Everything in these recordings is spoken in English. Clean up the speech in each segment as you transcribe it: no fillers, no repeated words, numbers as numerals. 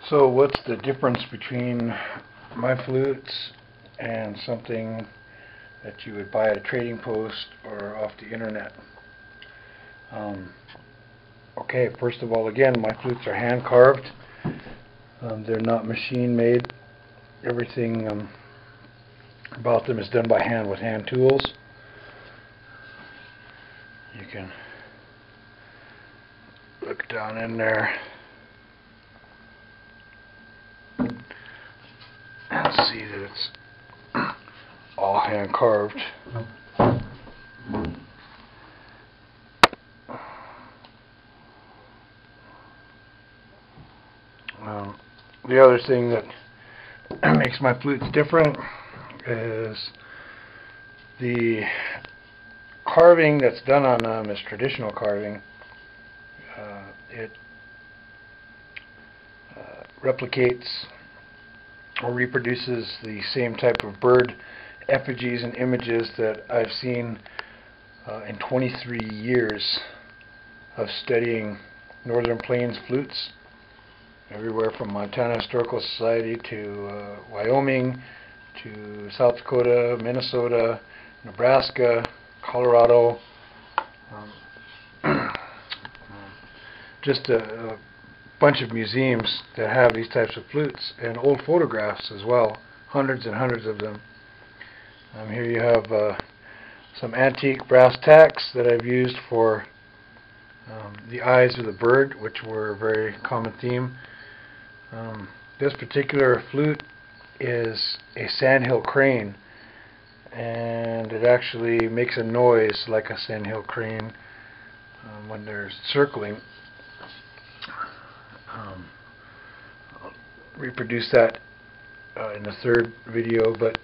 So what's the difference between my flutes and something that you would buy at a trading post or off the internet? Okay, first of all, again, my flutes are hand carved. They're not machine made. Everything about them is done by hand with hand tools. You can look down in there and see that it's all hand carved. The other thing that makes my flutes different is the carving that's done on them is traditional carving. It replicates or reproduces the same type of bird effigies and images that I've seen in 23 years of studying Northern Plains flutes, everywhere from Montana Historical Society to Wyoming to South Dakota, Minnesota, Nebraska, Colorado, just a bunch of museums that have these types of flutes, and old photographs as well, hundreds and hundreds of them. Here you have some antique brass tacks that I've used for the eyes of the bird, which were a very common theme. This particular flute is a sandhill crane, and it actually makes a noise like a sandhill crane when they're circling. I'll reproduce that in the third video, but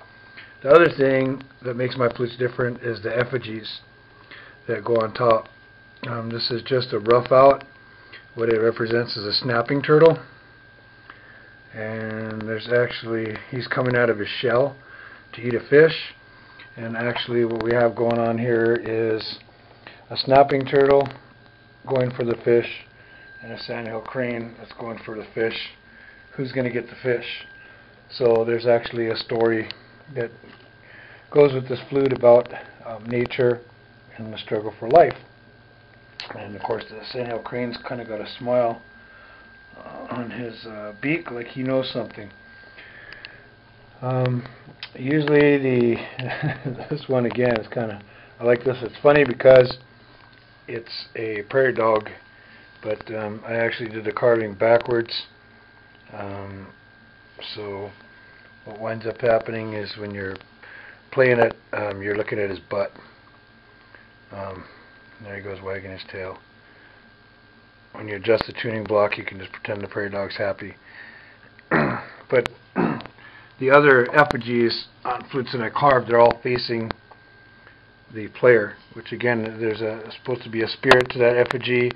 the other thing that makes my flutes different is the effigies that go on top. This is just a rough out. What it represents is a snapping turtle, and there's actually, he's coming out of his shell to eat a fish, and actually what we have going on here is a snapping turtle going for the fish and a sandhill crane that's going for the fish. Who's going to get the fish? So there's actually a story that goes with this flute about nature and the struggle for life. And of course the sandhill crane's kind of got a smile on his beak, like he knows something. Usually this one again is kind of, I like this. It's funny because it's a prairie dog, but I actually did the carving backwards. So what winds up happening is when you're playing it, you're looking at his butt. There he goes wagging his tail. When you adjust the tuning block, you can just pretend the prairie dog's happy. But the other effigies on flutes that I carved, they're all facing the player, which again, there's supposed to be a spirit to that effigy.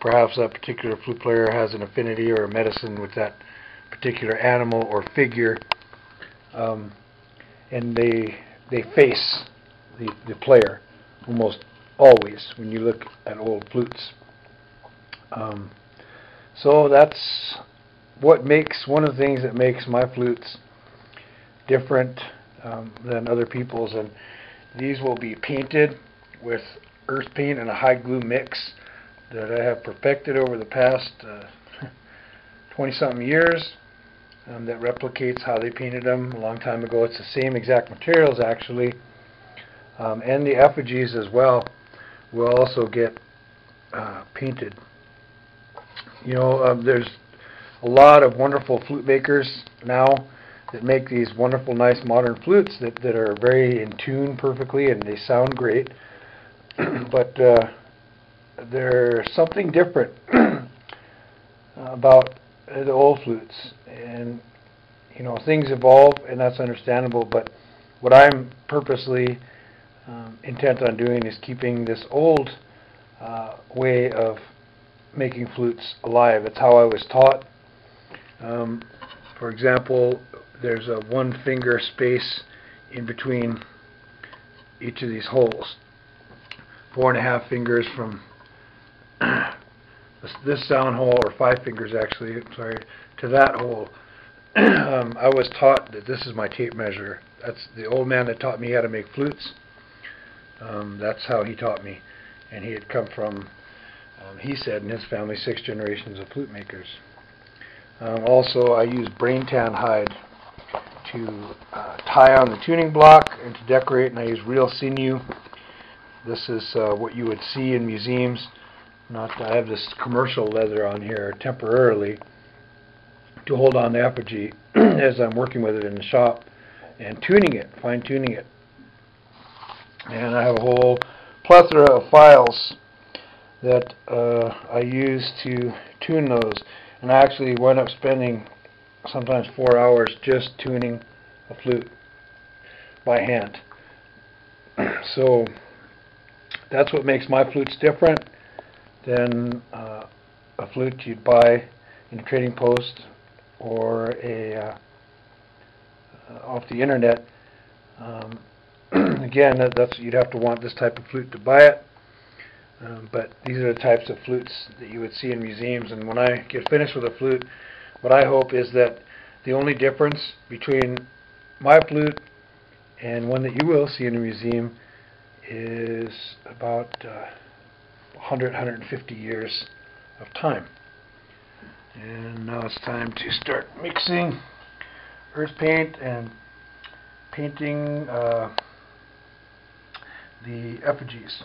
Perhaps that particular flute player has an affinity or a medicine with that particular animal or figure, and they face the player almost always when you look at old flutes. So that's what makes, one of the things that makes my flutes different than other people's. And these will be painted with earth paint and a high glue mix that I have perfected over the past 20-something years, that replicates how they painted them a long time ago. It's the same exact materials actually, and the effigies as well will also get painted. You know, there's a lot of wonderful flute makers now that make these wonderful, nice modern flutes that are very in tune perfectly, and they sound great. But there's something different about the old flutes, and you know, things evolve, and that's understandable. But what I'm purposely intent on doing is keeping this old way of making flutes alive. It's how I was taught. For example, there's a 1 finger space in between each of these holes, 4.5 fingers from the this sound hole, or 5 fingers actually, sorry, to that hole. I was taught that this is my tape measure. That's the old man that taught me how to make flutes. That's how he taught me, and he had come from, he said in his family, 6 generations of flute makers. Also, I use brain tan hide to tie on the tuning block and to decorate, and I use real sinew. This is what you would see in museums. I have this commercial leather on here temporarily to hold on the effigy as I'm working with it in the shop and tuning it, fine-tuning it. And I have a whole plethora of files that I use to tune those. And I actually wind up spending sometimes 4 hours just tuning a flute by hand. So that's what makes my flutes different than a flute you'd buy in a trading post or off the internet. Again, that's you'd have to want this type of flute to buy it. But these are the types of flutes that you would see in museums. And when I get finished with a flute, what I hope is that the only difference between my flute and one that you will see in a museum is about 150 years of time. And now it's time to start mixing earth paint and painting the effigies.